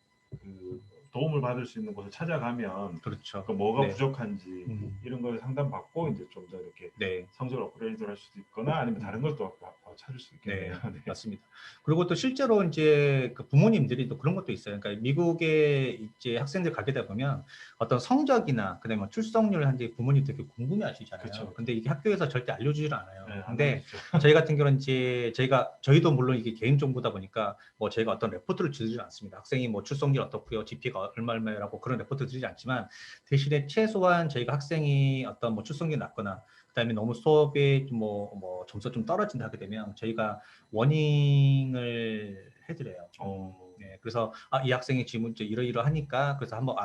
도움을 받을 수 있는 곳을 찾아가면 그렇죠. 그 뭐가 네. 부족한지 이런 걸 상담받고 이제 좀 더 이렇게 네. 성적을 업그레이드를 할 수도 있거나 아니면 다른 걸 또 찾을 수 있겠네요. 네, 네. 맞습니다. 그리고 또 실제로 이제 그 부모님들이 또 그런 것도 있어요. 그러니까 미국에 이제 학생들 가게 되다 보면 어떤 성적이나 그다음에 뭐 출석률을 한지 부모님 되게 궁금해하시잖아요. 그쵸, 그쵸. 근데 이게 학교에서 절대 알려주질 않아요. 네, 안 근데 알려주죠. 저희 같은 경우는 이제 저희도 물론 이게 개인 정보다 보니까 뭐 저희가 어떤 레포트를 드리지 않습니다. 학생이 뭐 출석률 어떻고요, GP가 얼마라고 그런 레포트 드리지 않지만 대신에 최소한 저희가 학생이 어떤 뭐 출석률이 낮거나 그다음에 너무 수업에 뭐 점수가 좀 떨어진다 하게 되면 저희가 워닝을 해드려요. 네, 그래서 이 학생이 지금 이제 이러이러하니까 그래서 한번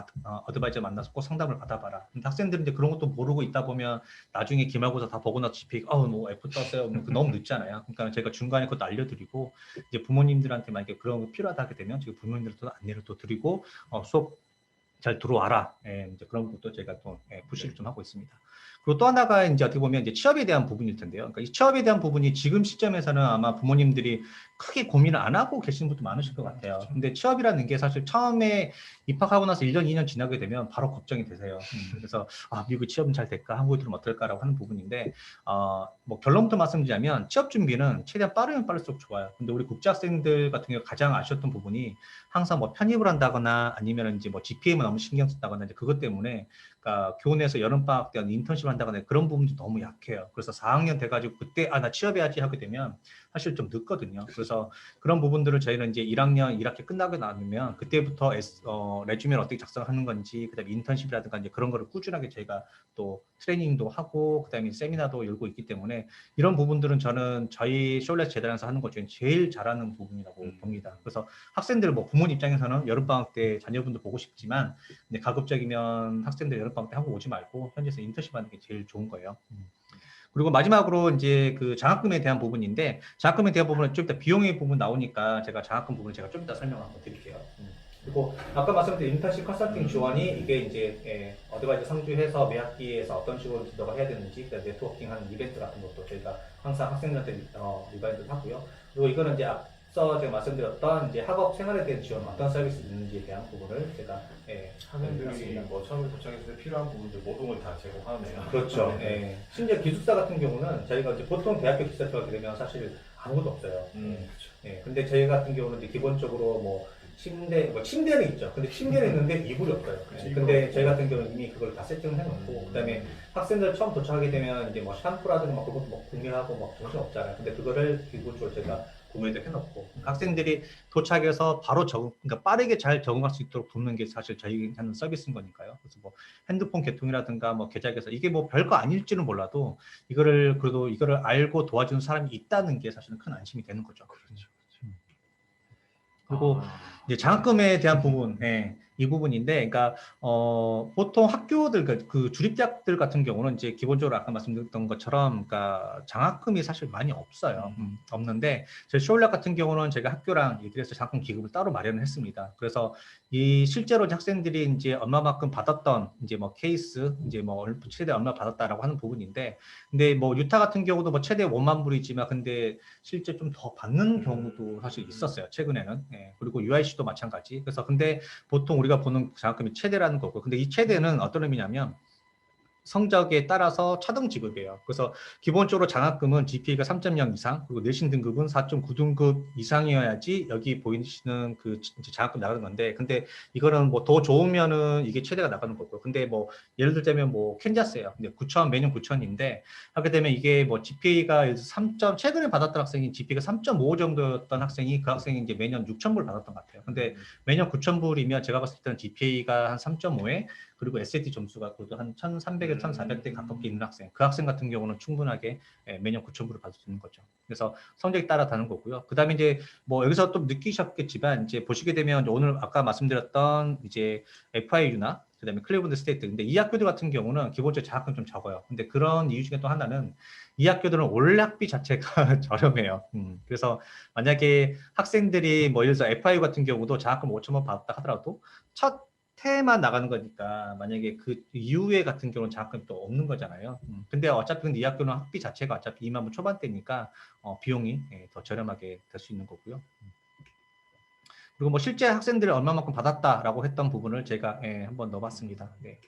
어드바이저 만나서 꼭 상담을 받아봐라. 근데 학생들은 이제 그런 것도 모르고 있다 보면 나중에 기말고사 다 보고 나서 GPA 뭐 F 떴어요. 너무 늦잖아요. 그러니까 제가 중간에 그것도 알려드리고 이제 부모님들한테 만약에 그런 거 필요하다 하게 되면 저희 부모님들도 안내를 또 드리고 수업 잘 들어와라. 예, 이제 그런 것도 제가 또 푸시를 좀 하고 있습니다. 그리고 또 하나가 이제 어떻게 보면 이제 취업에 대한 부분일 텐데요. 그러니까 이 취업에 대한 부분이 지금 시점에서는 아마 부모님들이 크게 고민을 안 하고 계신 분도 많으실 것 같아요. 그렇죠. 근데 취업이라는 게 사실 처음에 입학하고 나서 1년, 2년 지나게 되면 바로 걱정이 되세요. 그래서 미국 취업은 잘 될까? 한국에 들으면 어떨까라고 하는 부분인데 뭐 결론부터 말씀드리자면 취업 준비는 최대한 빠르면 빠를수록 좋아요. 근데 우리 국제학생들 같은 경우 가장 아쉬웠던 부분이 항상 뭐 편입을 한다거나 아니면 이제 뭐 GPA만 너무 신경 쓴다거나 이제 그것 때문에 그러니까 교내에서 여름방학 때 인턴십을 한다거나 그런 부분이 너무 약해요. 그래서 4학년 돼가지고 그때 나 취업해야지 하게 되면 사실 좀 늦거든요. 그래서 그런 부분들을 저희는 이제 1학년 1학기 끝나고 나면 그때부터 레주메를 어떻게 작성하는 건지 그다음에 인턴십이라든가 이제 그런 거를 꾸준하게 저희가 또 트레이닝도 하고 그다음에 세미나도 열고 있기 때문에 이런 부분들은 저는 저희 숄레스 재단에서 하는 것 중에 제일 잘하는 부분이라고 봅니다. 그래서 학생들 뭐 부모님 입장에서는 여름방학 때 자녀분도 보고 싶지만 근데 가급적이면 학생들 여름방학 때 한국 오지 말고 현지에서 인턴십 하는 게 제일 좋은 거예요. 그리고 마지막으로 이제 그 장학금에 대한 부분인데 장학금에 대한 부분은 좀 이따 비용의 부분 나오니까 제가 장학금 부분을 제가 좀 이따 설명 한번 드릴게요. 그리고 아까 말씀드린 인턴십 컨설팅 지원이 이게 이제 어드바이저 상주해서 매 학기에서 어떤 식으로 지도가 해야 되는지 네트워킹하는 이벤트 같은 것도 저희가 항상 학생들한테 리마인드를 하고요. 그리고 이거는 이제 앞서 제가 말씀드렸던 이제 학업 생활에 대한 지원 어떤 서비스 있는지에 대한 부분을 제가 학생들이 뭐 처음에 도착했을 때 필요한 부분들 모든 걸 다 제공하네요. 그렇죠. 네. 심지어 기숙사 같은 경우는 저희가 이제 보통 대학교 기숙사 들어가게 되면 사실 아무것도 없어요. 그렇죠. 네. 근데 저희 같은 경우는 이제 기본적으로 뭐 침대는 있죠. 근데 침대는 있는데 이불이 없어요. 그치, 근데 저희 같은 경우는 이미 그걸 다 세팅을 해놓고, 그다음에 학생들 처음 도착하게 되면 이제 뭐 샴푸라든가 막 그것도 뭐 구매하고 막 정신 없잖아요. 근데 그거를 기본적으로 제가 구매도 해놓고 학생들이 도착해서 바로 그러니까 빠르게 잘 적응할 수 있도록 돕는 게 사실 저희 하는 서비스인 거니까요. 그래서 뭐 핸드폰 개통이라든가 뭐 계좌개서 이게 뭐 별거 아닐지는 몰라도 그래도 이거를 알고 도와주는 사람이 있다는 게 사실은 큰 안심이 되는 거죠. 그렇죠. 그리고 이제 장학금에 대한 부분, 이 부분인데, 그러니까 보통 학교들 그 주립대학들 같은 경우는 이제 기본적으로 아까 말씀드렸던 것처럼, 그러니까 장학금이 사실 많이 없어요. 없는데 저희 쇼울락 같은 경우는 제가 학교랑 얘기를 해서 장학금 기금을 따로 마련을 했습니다. 그래서 이 실제로 학생들이 이제 얼마만큼 받았던 이제 뭐 케이스, 이제 뭐 최대 얼마 받았다라고 하는 부분인데, 근데 뭐 유타 같은 경우도 뭐 최대 5만 불이지만 근데 실제 좀 더 받는 경우도 사실 있었어요. 최근에는. 그리고 UIC도 마찬가지. 그래서 근데 보통 우리가 보는 장학금이 최대라는 거고, 근데 이 최대는 어떤 의미냐면 성적에 따라서 차등 지급이에요. 그래서 기본적으로 장학금은 GPA가 3.0 이상, 그리고 내신 등급은 4.9등급 이상이어야지 여기 보이시는 그 이제 장학금 나가는 건데, 근데 이거는 뭐 더 좋으면은 이게 최대가 나가는 거고, 근데 뭐 예를 들자면 뭐 캔자스예요. 근데 9천 매년 9천인데 하게 되면 이게 뭐 GPA가 3점 최근에 받았던 학생이 GPA가 3.5 정도였던 학생이 그 학생이 이제 매년 6천 불 받았던 것 같아요. 근데 매년 9천 불이면 제가 봤을 때는 GPA가 한 3.5에 그리고 SAT 점수가 그래도 한 1,300에 1,400대 가깝게 있는 학생, 그 학생 같은 경우는 충분하게 매년 9,000불을 받을 수 있는 거죠. 그래서 성적에 따라 다른 거고요. 그 다음에 이제 뭐 여기서 또 느끼셨겠지만 이제 보시게 되면 오늘 아까 말씀드렸던 이제 FIU나 그다음에 클리브랜드 스테이트, 근데 이 학교들 같은 경우는 기본적으로 장학금 좀 적어요. 근데 그런 이유 중에 또 하나는 이 학교들은 올 학비 자체가 저렴해요. 그래서 만약에 학생들이 뭐 예를 들어서 FIU 같은 경우도 장학금 5천만 받았다 하더라도 첫 해만 나가는 거니까 만약에 그 이후에 같은 경우는 장학금이 또 없는 거잖아요. 근데 어차피 이 학교는 학비 자체가 어차피 2만 원 초반대니까 비용이 더 저렴하게 될 수 있는 거고요. 그리고 뭐 실제 학생들이 얼마만큼 받았다라고 했던 부분을 제가 한번 넣어봤습니다. 네.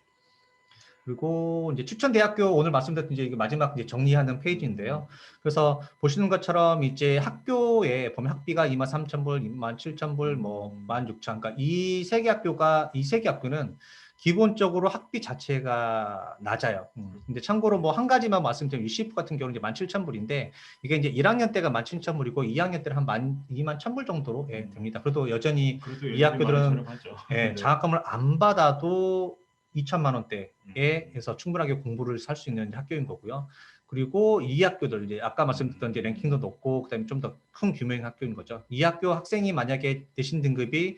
그리고 이제 추천 대학교 오늘 말씀드렸던 이제 마지막 이제 정리하는 페이지인데요. 그래서 보시는 것처럼 이제 학교에 보면 학비가 23,000불, 27,000불, 뭐 16,000. 그러니까 이 세 개 학교는 기본적으로 학비 자체가 낮아요. 근데 참고로 뭐 한 가지만 말씀드리면 UCF 같은 경우는 이제 17,000불인데 이게 이제 1학년 때가 17,000불이고 2학년 때는 한 21,000불 정도로 됩니다. 그래도 여전히 그래도 이 학교들은 저렴하죠. 네. 장학금을 안 받아도 2천만 원대에서 충분하게 공부를 살 수 있는 학교인 거고요. 그리고 이 학교들 이제 아까 말씀드렸던 이제 랭킹도 높고 그다음에 좀 더 큰 규모의 학교인 거죠. 이 학교 학생이 만약에 내신 등급이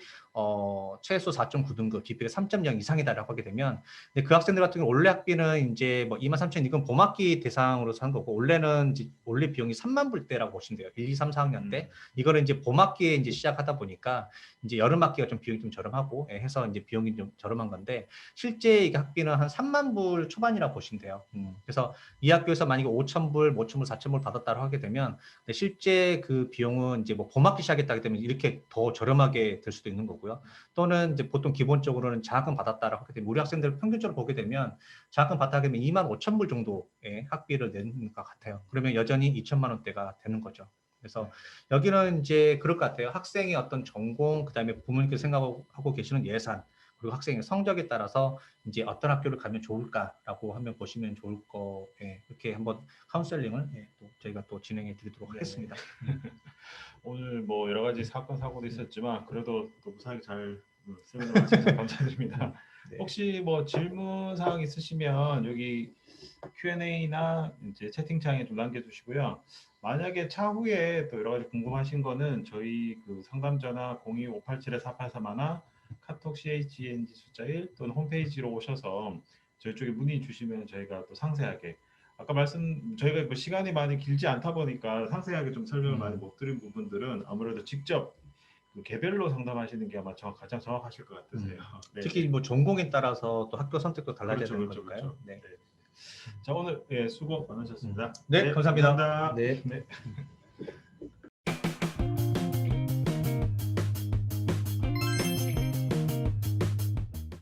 최소 4.9등급, GPA 3.0 이상이다라고 하게 되면 근데 그 학생들 같은 경우 원래 학비는 이제 뭐 23,000 이건 봄학기 대상으로 산 거고 원래는 이제 원래 비용이 3만 불대라고 보시면 돼요. 1, 2, 3, 4학년 때 이거는 이제 봄학기에 이제 시작하다 보니까 이제 여름학기가 좀 비용이 좀 저렴하고 해서 이제 비용이 좀 저렴한 건데 실제 이게 학비는 한 3만 불 초반이라고 보시면 돼요. 그래서 이 학교에서 만약에 5,000불, 5,000불, 4,000불 받았다고 하게 되면 실제 그 비용은 이제 뭐 봄학기 시작했다기 때문에 이렇게 더 저렴하게 될 수도 있는 거고요. 또는 이제 보통 기본적으로는 장학금 받았다라고 하게 되면 우리 학생들 평균적으로 보게 되면 장학금 받았다고 하면 25,000불 정도의 학비를 내는 것 같아요. 그러면 여전히 2천만 원대가 되는 거죠. 그래서 여기는 이제 그럴 것 같아요. 학생의 어떤 전공, 그다음에 부모님께서 생각하고 계시는 예산, 그리고 학생의 성적에 따라서 이제 어떤 학교를 가면 좋을까라고 하면 보시면 좋을 거, 이렇게 한번 카운셀링을 또 저희가 또 진행해 드리도록 하겠습니다. 오늘 뭐 여러 가지 사건 사고도 있었지만 그래도 또 무사하게 잘 세미나 마쳐주셔서 감사드립니다. 네. 혹시 뭐 질문 사항 있으시면 여기 Q&A나 이제 채팅창에 좀 남겨주시고요. 만약에 차후에 또 여러 가지 궁금하신 거는 저희 그 상담전화 02587-4831나 카톡 CHNG 숫자 1 또는 홈페이지로 오셔서 저희 쪽에 문의 주시면 저희가 또 상세하게 아까 저희가 뭐 시간이 많이 길지 않다 보니까 상세하게 좀 설명을 많이 못 드린 부분들은 아무래도 직접 그 개별로 상담하시는 게 아마 가장 정확하실 것 같으세요. 네. 특히 뭐 전공에 따라서 또 학교 선택도 달라져야 그렇죠, 되는 그렇죠, 거니까요. 그렇죠. 네. 자 오늘 수고 많으셨습니다. 네, 감사합니다. 감사합니다. 네. 네.